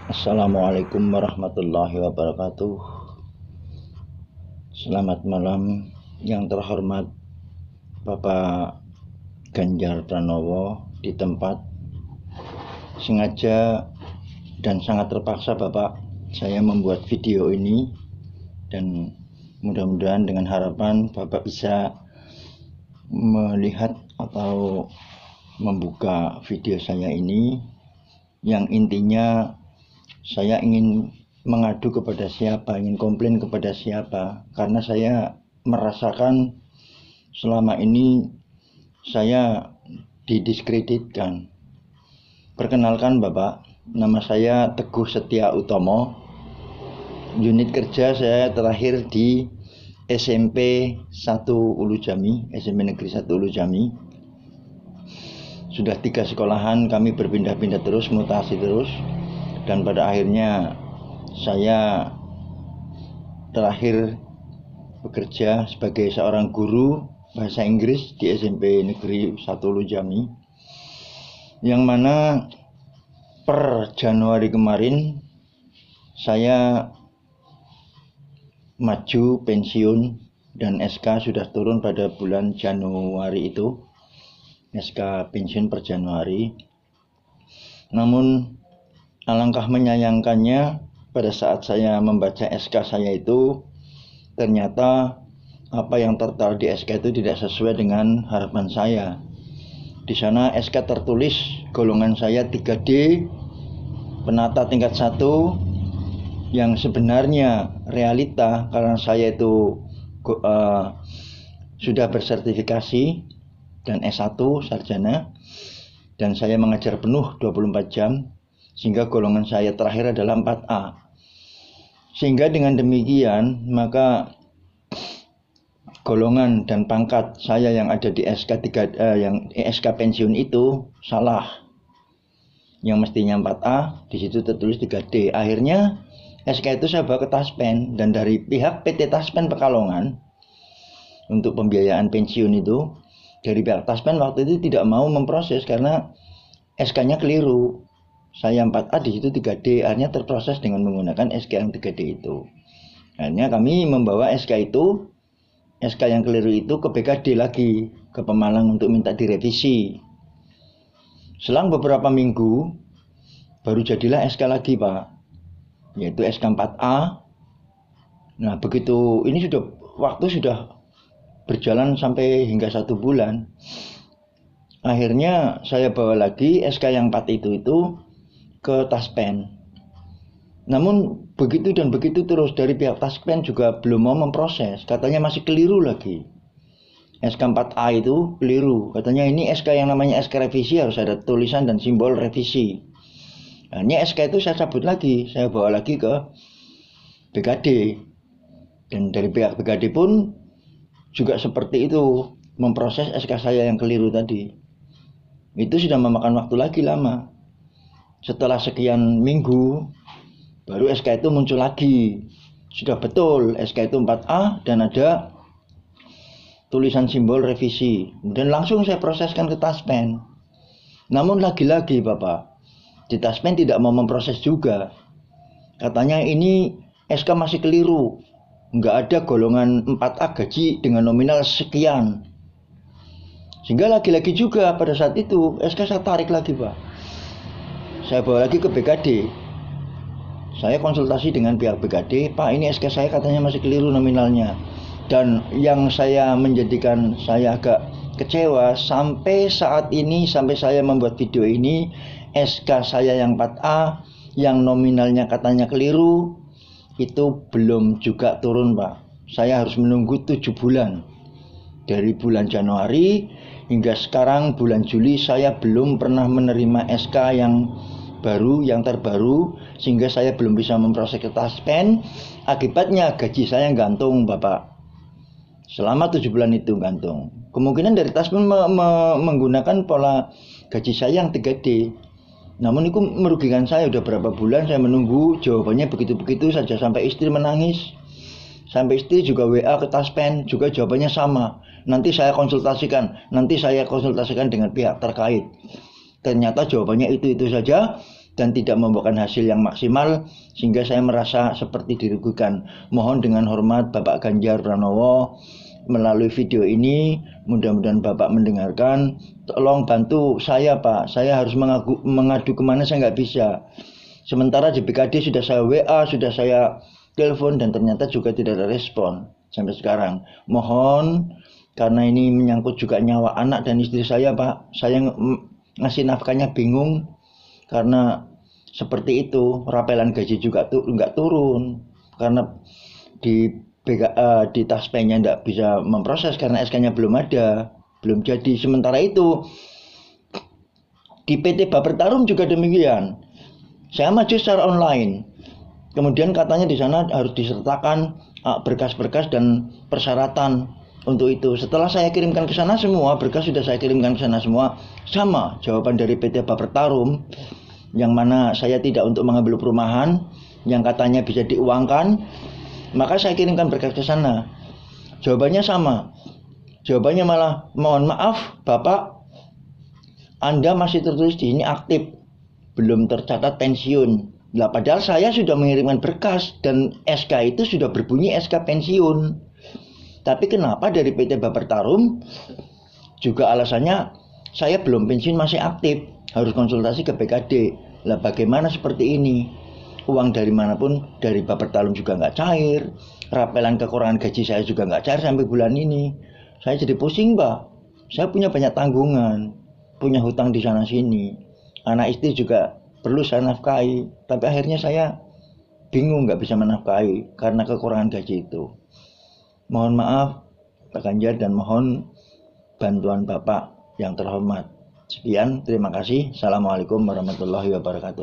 Assalamualaikum warahmatullahi wabarakatuh. Selamat malam yang terhormat Bapak Ganjar Pranowo di tempat. Sengaja dan sangat terpaksa Bapak, saya membuat video ini dan mudah-mudahan dengan harapan Bapak bisa melihat atau membuka video saya ini yang intinya saya ingin mengadu kepada siapa, ingin komplain kepada siapa, karena saya merasakan selama ini saya didiskreditkan. Perkenalkan Bapak, nama saya Teguh Setia Utomo. Unit kerja saya terakhir di SMP 1 Ulu Jami, SMP Negeri 1 Ulu Jami. Sudah 3 sekolahan, kami berpindah-pindah terus, mutasi terus. Dan pada akhirnya saya terakhir bekerja sebagai seorang guru bahasa Inggris di SMP Negeri 1 Ulu Jami, yang mana per Januari kemarin saya maju pensiun dan SK sudah turun pada bulan Januari itu, SK pensiun per Januari. Namun alangkah menyayangkannya, pada saat saya membaca SK saya itu, ternyata apa yang tertera di SK itu tidak sesuai dengan harapan saya. Di sana SK tertulis golongan saya 3D, penata tingkat 1, yang sebenarnya realita karena saya itu sudah bersertifikasi dan S1 sarjana, dan saya mengajar penuh 24 jam, sehingga golongan saya terakhir adalah 4A. Sehingga dengan demikian maka golongan dan pangkat saya yang ada di yang SK pensiun itu salah. Yang mestinya 4A, di situ tertulis 3D. Akhirnya SK itu saya bawa ke Taspen, dan dari pihak PT Taspen Pekalongan untuk pembiayaan pensiun itu, dari pihak Taspen waktu itu tidak mau memproses karena SK-nya keliru. Saya 4A, di situ 3D, akhirnya terproses dengan menggunakan SK yang 3D itu. Akhirnya kami membawa SK yang keliru itu ke BKD lagi, ke Pemalang untuk minta direvisi. Selang beberapa minggu, baru jadilah SK lagi Pak, yaitu SK 4A. Nah begitu, ini waktu sudah berjalan sampai hingga 1 bulan. Akhirnya saya bawa lagi SK yang 4 itu ke Taspen. Namun begitu dan begitu terus, dari pihak Taspen juga belum mau memproses, katanya masih keliru lagi. SK 4A itu keliru, katanya ini SK yang namanya SK revisi harus ada tulisan dan simbol revisi. Nah, ini SK itu saya cabut lagi, saya bawa lagi ke BKD, dan dari pihak BKD pun juga seperti itu, memproses SK saya yang keliru tadi. Itu sudah memakan waktu lagi lama. Setelah sekian minggu, baru SK itu muncul lagi. Sudah betul SK itu 4A dan ada tulisan simbol revisi. Kemudian langsung saya proseskan ke Taspen. Namun lagi-lagi Bapak, di Taspen tidak mau memproses juga. Katanya ini SK masih keliru, nggak ada golongan 4A gaji dengan nominal sekian. Sehingga lagi-lagi juga pada saat itu SK saya tarik lagi Pak. Saya bawa lagi ke BKD. Saya konsultasi dengan pihak BKD, Pak ini SK saya katanya masih keliru nominalnya. Dan yang menjadikan saya agak kecewa sampai saat ini, sampai saya membuat video ini, SK saya yang 4A yang nominalnya katanya keliru itu belum juga turun Pak. Saya harus menunggu 7 bulan. Dari bulan Januari hingga sekarang bulan Juli saya belum pernah menerima SK yang baru, yang terbaru, sehingga saya belum bisa memproses ke Taspen. Akibatnya gaji saya gantung Bapak. Selama 7 bulan itu gantung. Kemungkinan dari Taspen menggunakan pola gaji saya yang 3D. Namun itu merugikan saya. Udah berapa bulan saya menunggu jawabannya begitu-begitu saja, sampai istri menangis. Sampai istri juga WA ke Taspen, juga jawabannya sama. Nanti saya konsultasikan dengan pihak terkait. Ternyata jawabannya itu saja. dan tidak membuahkan hasil yang maksimal sehingga saya merasa seperti dirugikan. Mohon dengan hormat Bapak Ganjar Pranowo, melalui video ini mudah-mudahan Bapak mendengarkan, tolong bantu saya Pak, saya harus mengadu kemana, saya nggak bisa. Sementara di BKD sudah saya WA, sudah saya telepon dan ternyata juga tidak ada respon sampai sekarang. Mohon, karena ini menyangkut juga nyawa anak dan istri saya Pak, saya ngasih nafkahnya bingung karena seperti itu. Rapelan gaji juga nggak turun karena di Taspennya nggak bisa memproses karena SK-nya belum ada, belum jadi. Sementara itu di PT Bapertarum juga demikian. Saya maju secara online, kemudian katanya di sana harus disertakan berkas-berkas dan persyaratan untuk itu. Setelah saya kirimkan ke sana semua, berkas sudah saya kirimkan ke sana semua, sama jawaban dari PT Bapertarum, yang mana saya tidak untuk mengambil perumahan, yang katanya bisa diuangkan. Maka saya kirimkan berkas ke sana, jawabannya sama. Jawabannya malah, mohon maaf Bapak, Anda masih tertulis di sini aktif, belum tercatat pensiun. Lah padahal saya sudah mengirimkan berkas dan SK itu sudah berbunyi SK pensiun. Tapi kenapa dari PT Bapertarum juga alasannya saya belum pensiun, masih aktif, harus konsultasi ke BKD. Lah bagaimana seperti ini? Uang dari manapun, dari Bapertarum juga nggak cair, rapelan kekurangan gaji saya juga nggak cair sampai bulan ini. Saya jadi pusing Pak, saya punya banyak tanggungan, punya hutang di sana sini, anak istri juga perlu saya nafkahi, tapi akhirnya saya bingung nggak bisa menafkahi karena kekurangan gaji itu. Mohon maaf Pak Ganjar dan mohon bantuan Bapak yang terhormat. Sekian, terima kasih. Assalamualaikum warahmatullahi wabarakatuh.